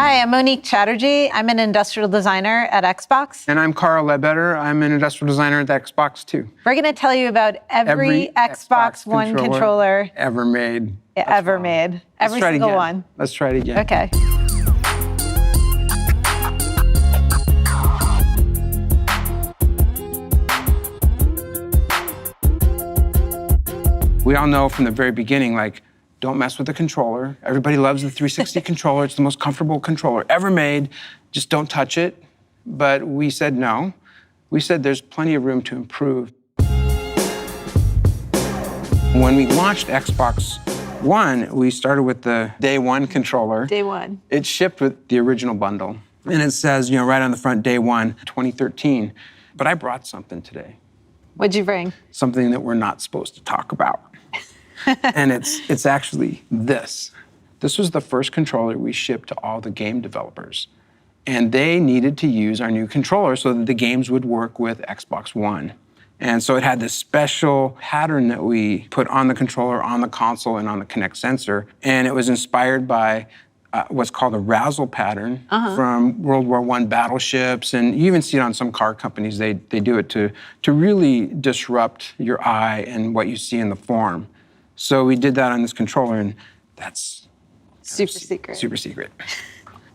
Hi, I'm Monique Chatterjee. I'm an industrial designer at Xbox. And I'm Carl Ledbetter. I'm an industrial designer at the Xbox too. We're going to tell you about every Xbox One controller ever made. Every single one. Let's try it again. Okay. We all know from the very beginning, like, don't mess with the controller. Everybody loves the 360 controller. It's the most comfortable controller ever made. Just don't touch it. But we said no. We said there's plenty of room to improve. When we launched Xbox One, we started with the Day One controller. Day One. It shipped with the original bundle. And it says, right on the front, Day One, 2013. But I brought something today. What'd you bring? Something that we're not supposed to talk about. And it's actually this. This was the first controller we shipped to all the game developers. And they needed to use our new controller so that the games would work with Xbox One. And so it had this special pattern that we put on the controller, on the console, and on the Kinect sensor. And it was inspired by what's called a razzle pattern from World War I battleships. And you even see it on some car companies. They do it to really disrupt your eye and what you see in the form. So we did that on this controller, and that's super secret. Super secret.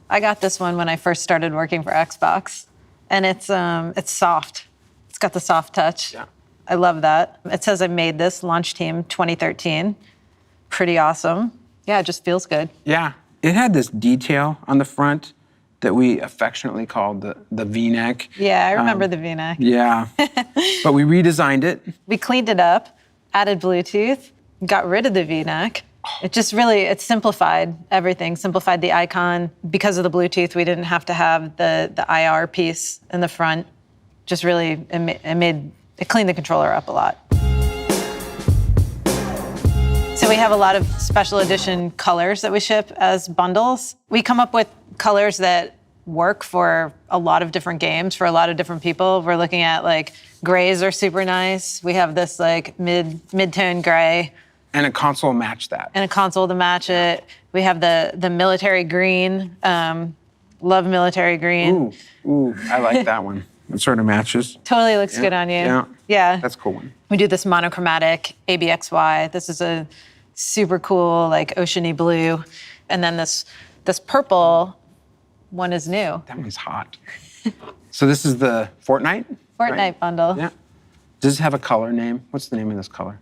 I got this one when I first started working for Xbox, and it's soft. It's got the soft touch. Yeah. I love that. It says I made this, launch team 2013. Pretty awesome. Yeah, it just feels good. Yeah. It had this detail on the front that we affectionately called the V-neck. Yeah, I remember the V-neck. Yeah. But we redesigned it. We cleaned it up, added Bluetooth, got rid of the V-neck. It just really, it simplified everything, simplified the icon. Because of the Bluetooth, we didn't have to have the IR piece in the front. Just really, it cleaned the controller up a lot. So we have a lot of special edition colors that we ship as bundles. We come up with colors that work for a lot of different games, for a lot of different people. We're looking at like grays are super nice. We have this like mid-tone gray. And a console matched that. And a console to match it. We have the military green. Love military green. Ooh, I like that one. It sort of matches. Totally looks good on you. Yeah. That's a cool one. We do this monochromatic ABXY. This is a super cool, like oceany blue. And then this purple one is new. That one's hot. So this is the Fortnite? Fortnite bundle. Yeah. Does it have a color name? What's the name of this color?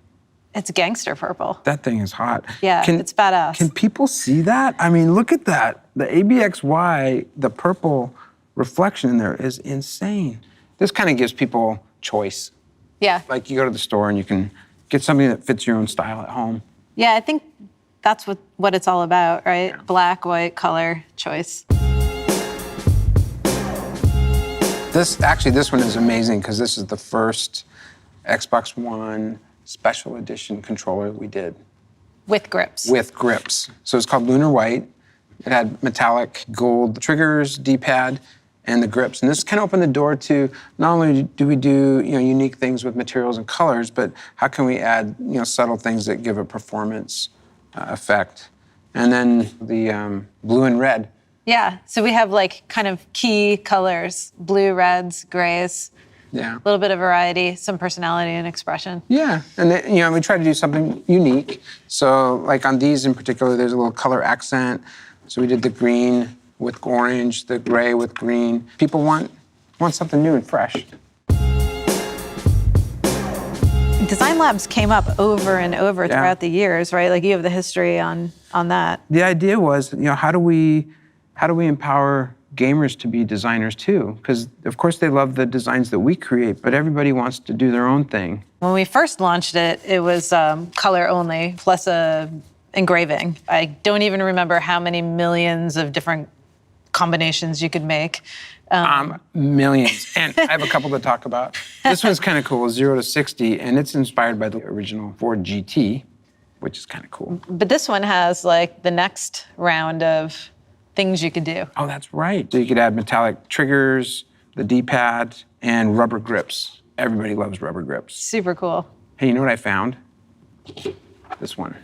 It's gangster purple. That thing is hot. Yeah, it's badass. Can people see that? I mean, look at that. The ABXY, the purple reflection in there is insane. This kind of gives people choice. Yeah. Like you go to the store and you can get something that fits your own style at home. Yeah, I think that's what it's all about, right? Yeah. Black, white, color, choice. This one is amazing because this is the first Xbox One special edition controller we did. With grips. With grips. So it's called Lunar White. It had metallic gold triggers, D-pad, and the grips. And this kind of opened the door to not only do we do unique things with materials and colors, but how can we add subtle things that give a performance effect. And then the blue and red. Yeah, so we have like kind of key colors, blue, reds, grays. Yeah. A little bit of variety, some personality and expression. Yeah, and we try to do something unique. So like on these in particular, there's a little color accent. So we did the green with orange, the gray with green. People want something new and fresh. Design labs came up over and over throughout the years, right? Like you have the history on that. The idea was, how do we empower gamers to be designers too? Because of course they love the designs that we create, but everybody wants to do their own thing. When we first launched it, it was color only, plus a engraving. I don't even remember how many millions of different combinations you could make. Millions. And I have a couple to talk about. This one's kind of cool, 0 to 60, and it's inspired by the original Ford GT, which is kind of cool. But this one has like the next round of things you could do. Oh, that's right. So you could add metallic triggers, the D-pad, and rubber grips. Everybody loves rubber grips. Super cool. Hey, you know what I found? This one.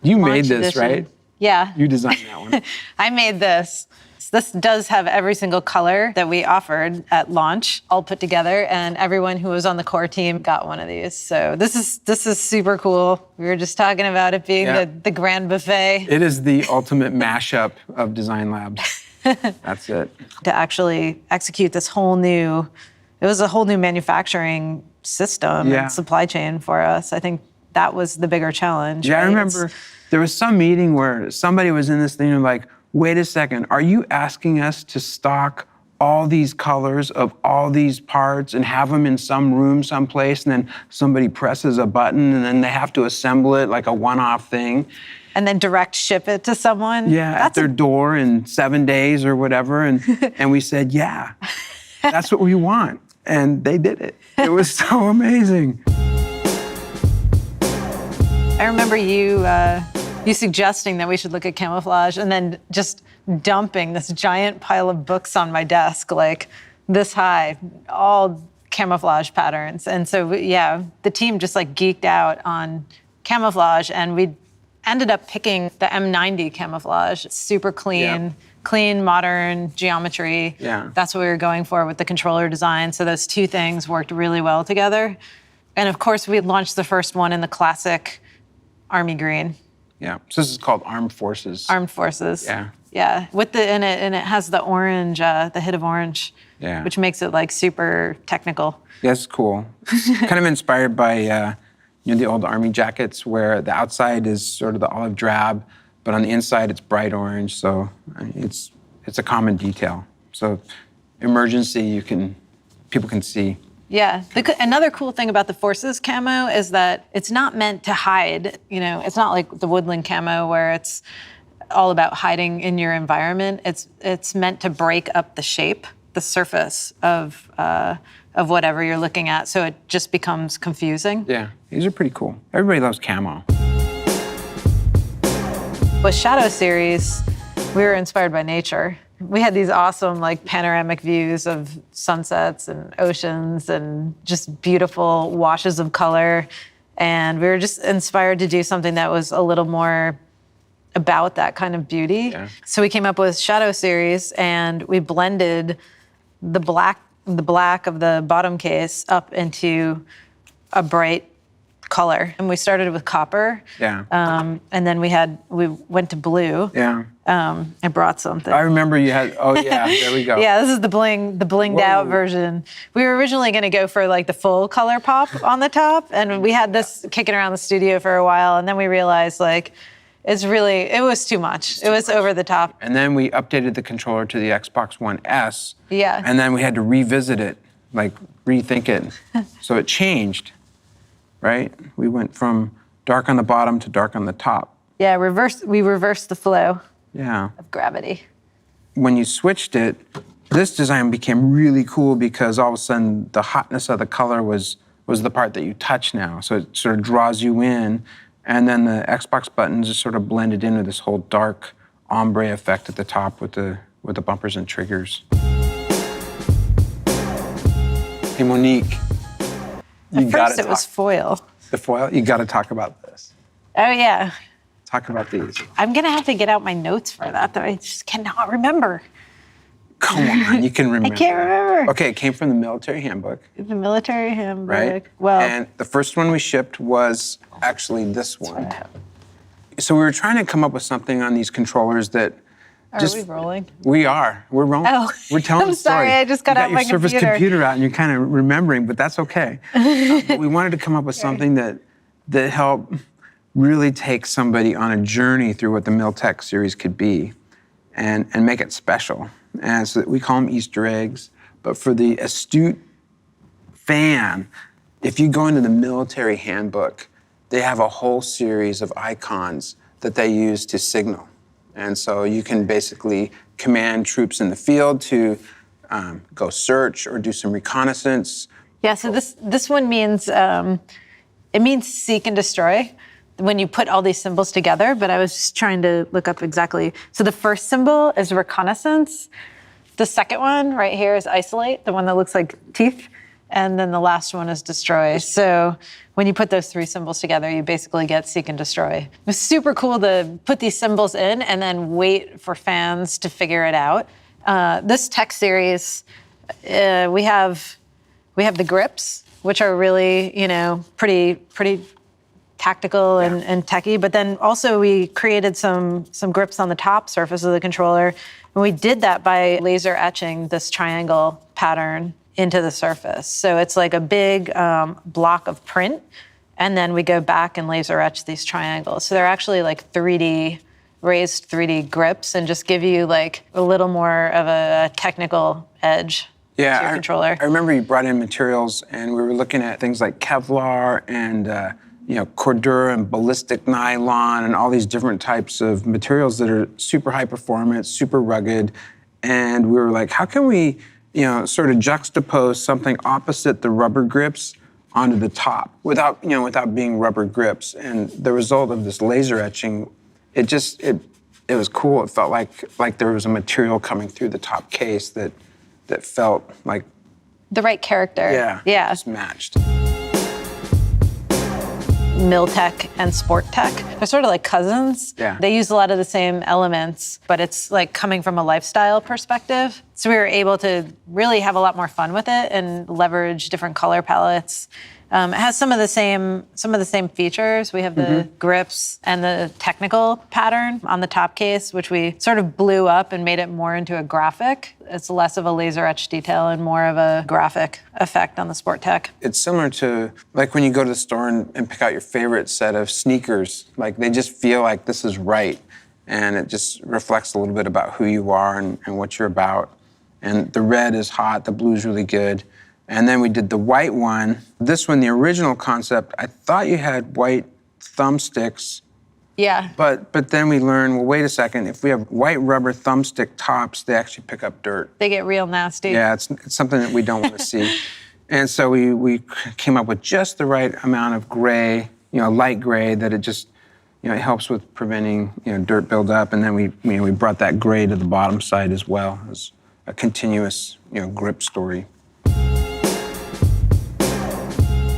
You made this, right? Yeah. You designed that one. I made this. This does have every single color that we offered at launch all put together, and everyone who was on the core team got one of these. So this is super cool. We were just talking about it being the grand buffet. It is the ultimate mashup of design labs. That's it. To actually execute this it was a whole new manufacturing system and supply chain for us. I think that was the bigger challenge. Yeah, right? I remember there was some meeting where somebody was in this thing and like, wait a second, are you asking us to stock all these colors of all these parts and have them in some room someplace, and then somebody presses a button and then they have to assemble it like a one-off thing? And then direct ship it to someone? Yeah, at their door in 7 days or whatever. And we said, yeah, that's what we want. And they did it. It was so amazing. I remember you suggesting that we should look at camouflage, and then just dumping this giant pile of books on my desk, like this high, all camouflage patterns. And so, the team just like geeked out on camouflage, and we ended up picking the M90 camouflage. It's super clean, clean, modern geometry. Yeah. That's what we were going for with the controller design. So those two things worked really well together. And of course, we launched the first one in the classic Army green. Yeah, so this is called Armed Forces. Armed Forces. Yeah. Yeah, and it has the orange, the hit of orange, which makes it like super technical. Yeah, it's cool. Kind of inspired by the old Army jackets where the outside is sort of the olive drab, but on the inside it's bright orange. So it's a common detail. So emergency, people can see. Yeah. Another cool thing about the Forces camo is that it's not meant to hide. You know, it's not like the Woodland camo where it's all about hiding in your environment. It's meant to break up the shape, the surface of whatever you're looking at, so it just becomes confusing. Yeah, these are pretty cool. Everybody loves camo. With Shadow Series, we were inspired by nature. We had these awesome like panoramic views of sunsets and oceans and just beautiful washes of color. And we were just inspired to do something that was a little more about that kind of beauty. Yeah. So we came up with Shadow Series, and we blended the black of the bottom case up into a bright color. And we started with copper. Yeah. And then we went to blue. Yeah. I brought something. I remember you had, there we go. Yeah, this is the blinged out version. We were originally going to go for like the full color pop on the top, and we had this kicking around the studio for a while, and then we realized like it was too much. It was over the top. And then we updated the controller to the Xbox One S. Yeah. And then we had to revisit it, like rethink it. So it changed, right? We went from dark on the bottom to dark on the top. Yeah, we reversed the flow Yeah. of gravity. When you switched it, this design became really cool because all of a sudden the hotness of the color was the part that you touch now. So it sort of draws you in. And then the Xbox buttons just sort of blended into this whole dark ombre effect at the top with the bumpers and triggers. Hey, Monique. At first it was foil. The foil? You got to talk about this. Oh, yeah. Talk about these. I'm going to have to get out my notes for that I just cannot remember. Come on, you can remember. I can't remember. Okay, it came from the military handbook. The military handbook. Right? Well, and the first one we shipped was actually this one. So we were trying to come up with something on these controllers that are we rolling? We are. We're rolling. Oh, we're telling I'm the story. sorry, I just got out my your Surface computer out and you're kind of remembering, but that's okay. But we wanted to come up with something that helped really take somebody on a journey through what the Miltech series could be and make it special. And so we call them Easter eggs. But for the astute fan, if you go into the military handbook, they have a whole series of icons that they use to signal. And so you can basically command troops in the field to go search or do some reconnaissance. Yeah, so this one means, it means seek and destroy when you put all these symbols together, but I was just trying to look up exactly. So the first symbol is reconnaissance. The second one right here is isolate, the one that looks like teeth. and then the last one is destroy. So when you put those three symbols together, you basically get seek and destroy. It was super cool to put these symbols in and then wait for fans to figure it out. This tech series, we have the grips, which are really, pretty tactical and techy. But then also we created some grips on the top surface of the controller. And we did that by laser etching this triangle pattern into the surface. So it's like a big block of print. And then we go back and laser etch these triangles. So they're actually like raised 3D grips and just give you like a little more of a technical edge to your controller. I remember you brought in materials and we were looking at things like Kevlar and Cordura and ballistic nylon and all these different types of materials that are super high performance, super rugged. And we were like, how can we, sort of juxtapose something opposite the rubber grips onto the top without being rubber grips? And the result of this laser etching, it was cool. It felt like there was a material coming through the top case that felt like the right character. Yeah. Just matched. Miltech and Sporttech. They're sort of like cousins. Yeah. They use a lot of the same elements, but it's like coming from a lifestyle perspective. So we were able to really have a lot more fun with it and leverage different color palettes. It has some of the same features. We have the grips and the technical pattern on the top case, which we sort of blew up and made it more into a graphic. It's less of a laser etch detail and more of a graphic effect on the Sporttech. It's similar to like when you go to the store and pick out your favorite set of sneakers. Like they just feel like this is right. And it just reflects a little bit about who you are and what you're about. And the red is hot, the blue's really good. And then we did the white one. This one, the original concept, I thought you had white thumbsticks. Yeah. But then we learned, well, wait a second, if we have white rubber thumbstick tops, they actually pick up dirt. They get real nasty. Yeah, it's something that we don't want to see. And so we came up with just the right amount of gray, light gray, that it just, it helps with preventing, dirt buildup. And then we brought that gray to the bottom side as well as a continuous, grip story.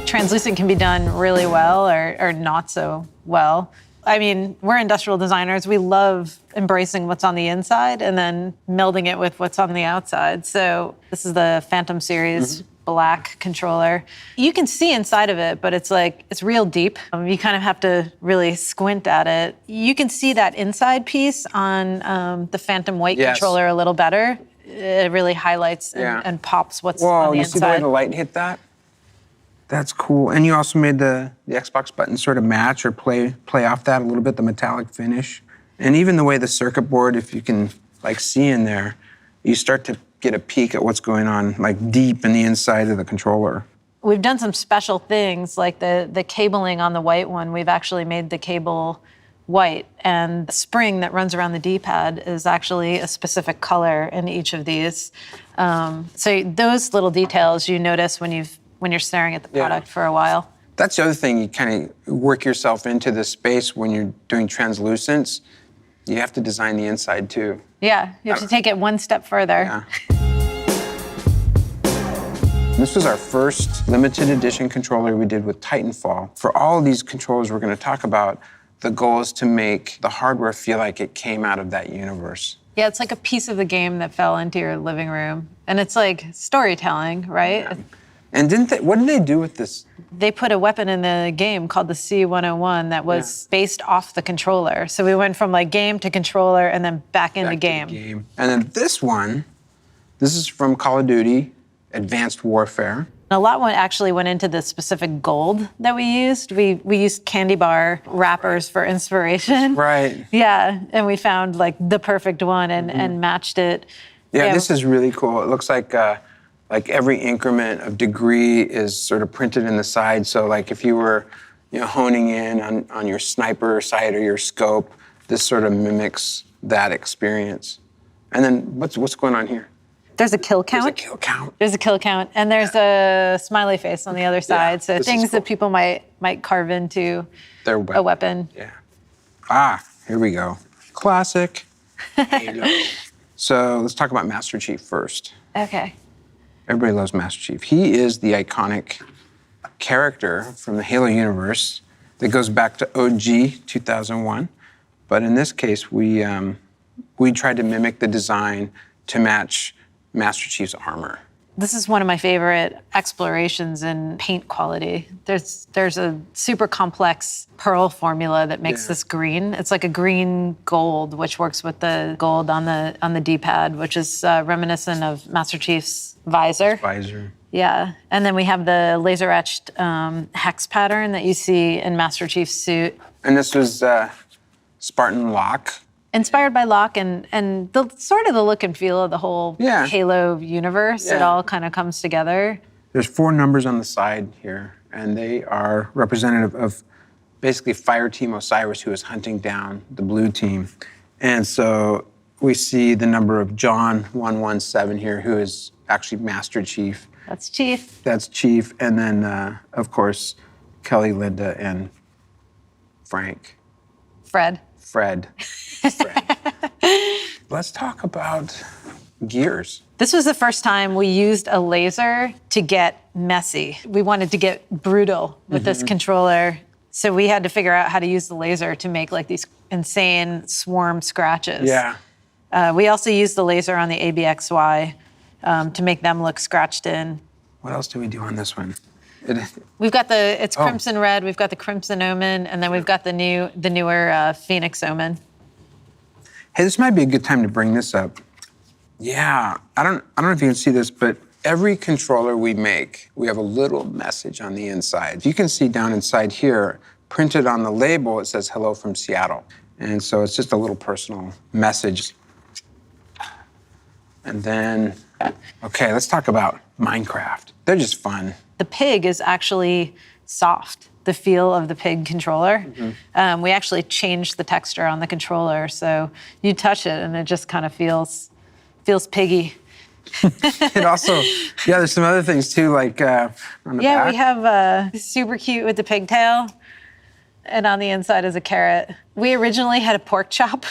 Translucent can be done really well or not so well. I mean, we're industrial designers. We love embracing what's on the inside and then melding it with what's on the outside. So this is the Phantom Series black controller. You can see inside of it, but it's real deep. You kind of have to really squint at it. You can see that inside piece on the Phantom white controller a little better. It really highlights and pops what's on the inside. You see the way the light hit that? That's cool. And you also made the Xbox button sort of match or play off that a little bit, the metallic finish. And even the way the circuit board, if you can see in there, you start to get a peek at what's going on deep in the inside of the controller. We've done some special things like the cabling on the white one. We've actually made the cable white, and the spring that runs around the D-pad is actually a specific color in each of these. So those little details you notice when you're staring at the product for a while. That's the other thing, you kind of work yourself into the space when you're doing translucence. You have to design the inside too. Yeah, you have to take it one step further. Yeah. This was our first limited edition controller we did with Titanfall. For all of these controllers we're going to talk about, the goal is to make the hardware feel like it came out of that universe. Yeah, it's like a piece of the game that fell into your living room. And it's like storytelling, right? Yeah. And what did they do with this? They put a weapon in the game called the C-101 that was based off the controller. So we went from game to controller and then back into game. And then this is from Call of Duty, Advanced Warfare. A lot actually went into the specific gold that we used. We used candy bar wrappers for inspiration. Right. Yeah, and we found the perfect one and matched it. Yeah, this is really cool. It looks like every increment of degree is sort of printed in the side. So if you were honing in on your sniper sight or your scope, this sort of mimics that experience. And then what's going on here? There's a kill count. There's a kill count. There's a kill count, and there's a smiley face on the other side. So things that people might carve into their a weapon. Yeah. Here we go. Classic. Halo. So let's talk about Master Chief first. Okay. Everybody loves Master Chief. He is the iconic character from the Halo universe that goes back to OG 2001. But in this case, we tried to mimic the design to match Master Chief's armor. This is one of my favorite explorations in paint quality. There's a super complex pearl formula that makes this green. It's like a green gold, which works with the gold on the D-pad, which is reminiscent of Master Chief's visor. Yeah, and then we have the laser etched hex pattern that you see in Master Chief's suit. And this was Spartan Locke. Inspired by Locke and the sort of the look and feel of the whole Halo universe. It all kind of comes together. There's 4 numbers on the side here, and they are representative of basically Fire Team Osiris, who is hunting down the blue team. And so we see the number of John 117 here, who is actually Master Chief. That's Chief. That's Chief. And then, of course, Kelly, Linda, and Frank. Fred. Let's talk about gears. This was the first time we used a laser to get messy. We wanted to get brutal with this controller. So we had to figure out how to use the laser to make like these insane swarm scratches. Yeah. We also used the laser on the ABXY to make them look scratched in. What else do we do on this one? We've got it's Crimson Red, we've got the Crimson Omen, and then we've got the newer Phoenix Omen. Hey, this might be a good time to bring this up. Yeah, I don't know if you can see this, but every controller we make, we have a little message on the inside. You can see down inside here, printed on the label, it says "Hello from Seattle." And so it's just a little personal message. And then, okay, let's talk about Minecraft. They're just fun. The pig is actually soft, the feel of the pig controller. We actually changed the texture on the controller, so you touch it and it just kind of feels piggy. It also, there's some other things too, like on the back. We have super cute with the pigtail, and on the inside is a carrot. We originally had a pork chop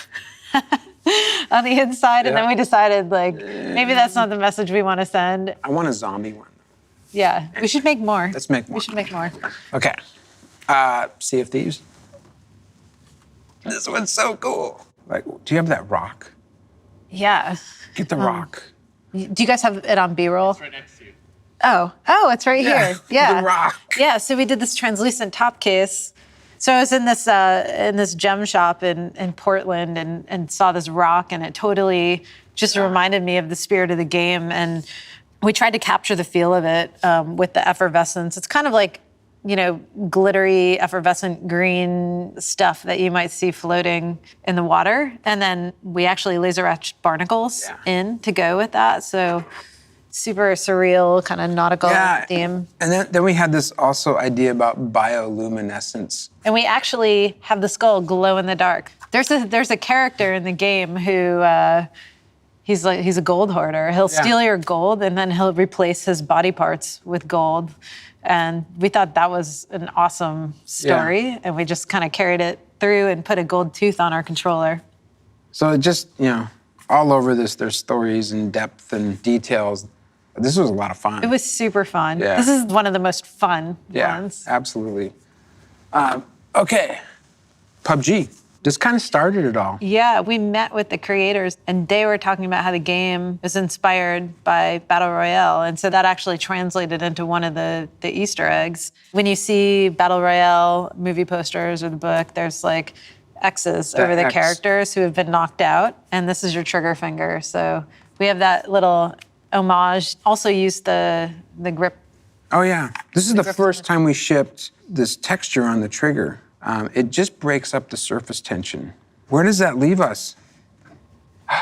on the inside, and then we decided, like, maybe that's not the message we want to send. I want a zombie one. Yeah, we should make more. Let's make more. We should make more. Okay. Sea of Thieves. This one's so cool. Like, do you have that rock? Yeah. Get the rock. Do you guys have it on B-roll? It's right next to you. Oh, it's right here. Yeah. The rock. Yeah, so we did this translucent top case. So I was in this gem shop in Portland and saw this rock, and it totally just reminded me of the spirit of the game. And we tried to capture the feel of it with the effervescence. It's kind of like, glittery, effervescent green stuff that you might see floating in the water. And then we actually laser etched barnacles in to go with that. So super surreal, kind of nautical theme. And then we had this also idea about bioluminescence. And we actually have the skull glow in the dark. There's a character in the game who he's a gold hoarder. He'll steal your gold and then he'll replace his body parts with gold. And we thought that was an awesome story, and we just kind of carried it through and put a gold tooth on our controller. So it just, all over this, there's stories and depth and details. This was a lot of fun. It was super fun. Yeah. This is one of the most fun Yeah, ones. absolutely. Okay, PUBG. This kind of started it all. Yeah, we met with the creators, and they were talking about how the game is inspired by Battle Royale, and so that actually translated into one of the Easter eggs. When you see Battle Royale movie posters or the book, there's like X's over the characters who have been knocked out, and this is your trigger finger. So we have that little homage. Also used the grip. Oh yeah, this is the first time we shipped this texture on the trigger. It just breaks up the surface tension. Where does that leave us?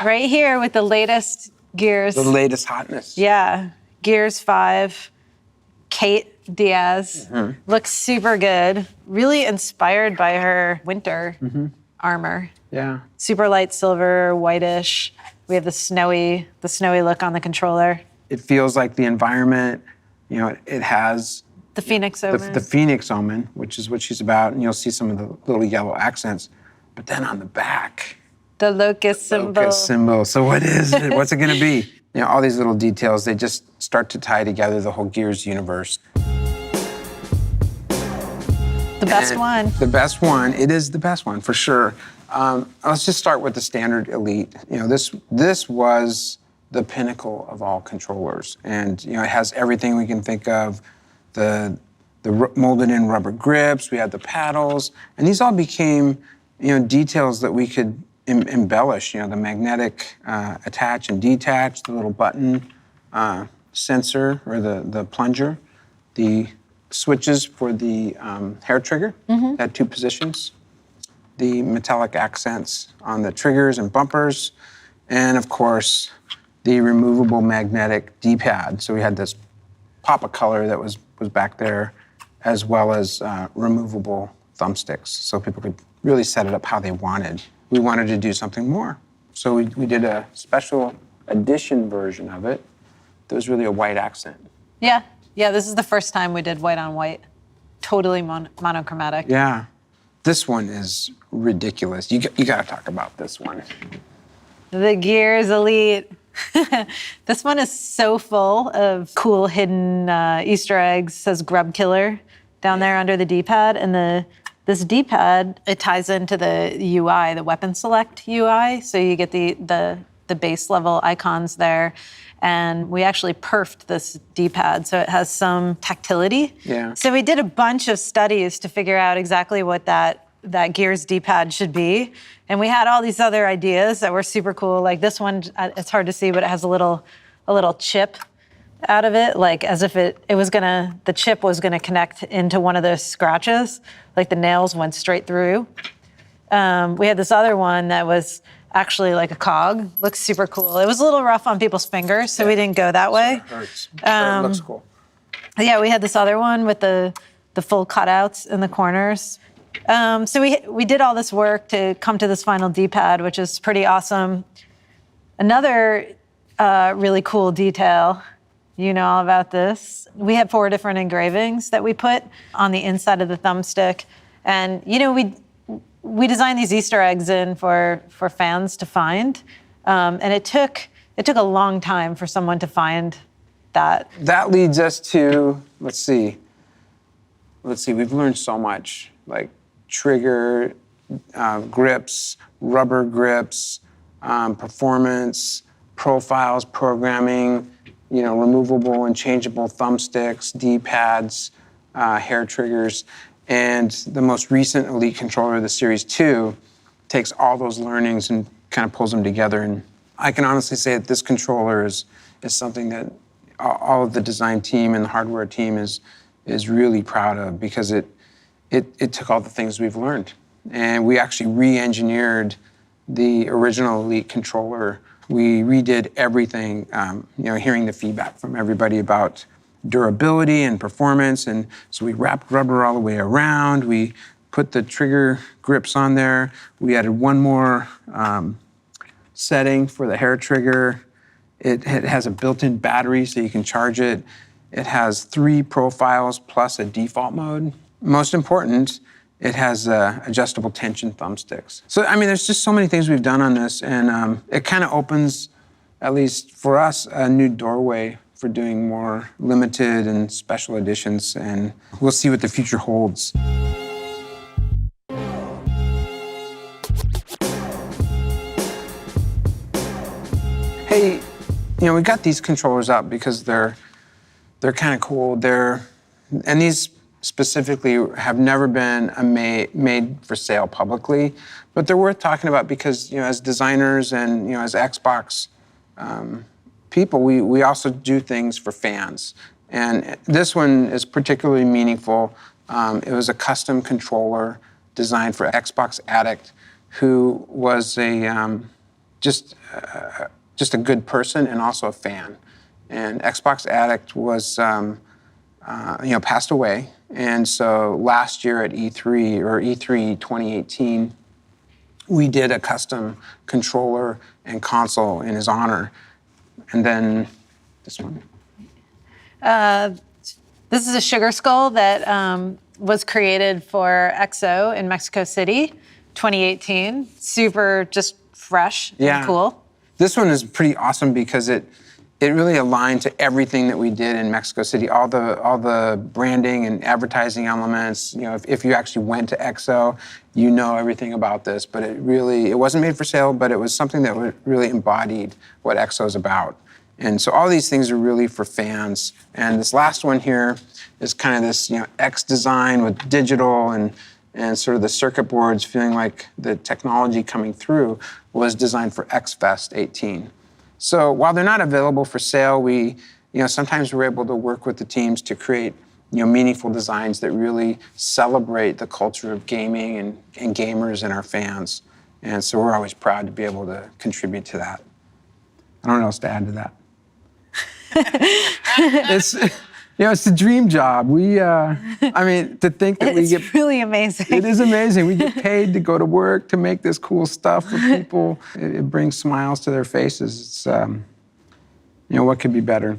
Right here with the latest Gears. The latest hotness. Yeah, Gears 5, Kate Diaz. Looks super good. Really inspired by her winter armor. Yeah. Super light silver, whitish. We have the snowy look on the controller. It feels like the environment, it has The Phoenix Omen. the Phoenix Omen, which is what she's about, and you'll see some of the little yellow accents. But then on the back, the locust symbol. locust symbol. So what is it? What's it going to be? all these little details, they just start to tie together the whole Gears universe. The best And one. The best one. It is the best one for sure. Let's just start with the standard Elite. This was the pinnacle of all controllers, and it has everything we can think of. The molded in rubber grips. We had the paddles, and these all became details that we could embellish. The magnetic attach and detach, the little button sensor or the plunger, the switches for the hair trigger, had 2 positions, the metallic accents on the triggers and bumpers, and of course, the removable magnetic D-pad. So we had this pop of color that was back there, as well as removable thumbsticks, so people could really set it up how they wanted. We wanted to do something more. So we did a special edition version of it. There was really a white accent. Yeah, this is the first time we did white on white. Totally monochromatic. Yeah. This one is ridiculous. You got to talk about this one. The Gears Elite. This one is so full of cool hidden Easter eggs. It says Grub Killer down there under the D-pad. And this D-pad, it ties into the UI, the weapon select UI. So you get the base level icons there. And we actually perfed this D-pad, so it has some tactility. Yeah. So we did a bunch of studies to figure out exactly what that Gears D-pad should be. And we had all these other ideas that were super cool. Like this one, it's hard to see, but it has a little chip out of it, like as if the chip was gonna connect into one of those scratches, like the nails went straight through. We had this other one that was actually like a cog. Looks super cool. It was a little rough on people's fingers, so we didn't go that way. It hurts. It looks cool. Yeah, we had this other one with the full cutouts in the corners. So we did all this work to come to this final D-pad, which is pretty awesome. Another really cool detail, you know all about this. We had 4 different engravings that we put on the inside of the thumbstick. And we designed these Easter eggs in for fans to find. And it took a long time for someone to find that. That leads us to, let's see, we've learned so much, like trigger, grips, rubber grips, performance, profiles, programming, removable and changeable thumbsticks, D-pads, hair triggers. And the most recent Elite controller, the Series 2, takes all those learnings and kind of pulls them together. And I can honestly say that this controller is something that all of the design team and the hardware team is really proud of, because it took all the things we've learned. And we actually re-engineered the original Elite controller. We redid everything, hearing the feedback from everybody about durability and performance. And so we wrapped rubber all the way around. We put the trigger grips on there. We added one more setting for the hair trigger. It has a built-in battery so you can charge it. It has 3 profiles plus a default mode. Most important, it has adjustable tension thumbsticks. So, there's just so many things we've done on this, and it kind of opens, at least for us, a new doorway for doing more limited and special editions, and we'll see what the future holds. Hey, we got these controllers out because they're kind of cool. And these specifically have never been made for sale publicly, but they're worth talking about because, as designers and, as Xbox people, we also do things for fans. And this one is particularly meaningful. It was a custom controller designed for Xbox Addict, who was just a good person and also a fan. And Xbox Addict was, passed away. And so last year at E3 2018, we did a custom controller and console in his honor. And then this one. This is a sugar skull that was created for EXO in Mexico City, 2018. Super just fresh and cool. This one is pretty awesome because it it really aligned to everything that we did in Mexico City, all the branding and advertising elements. You know, if you actually went to EXO, you know everything about this, but it wasn't made for sale, but it was something that really embodied what EXO is about. And so all these things are really for fans. And this last one here is kind of this, you know, X design with digital and sort of the circuit boards feeling like the technology coming through was designed for X Fest 18. So while they're not available for sale, sometimes we're able to work with the teams to create, meaningful designs that really celebrate the culture of gaming and gamers and our fans. And so we're always proud to be able to contribute to that. I don't know what else to add to that. It's the dream job. To think that we get... It's really amazing. It is amazing. We get paid to go to work, to make this cool stuff for people. It brings smiles to their faces. It's, what could be better?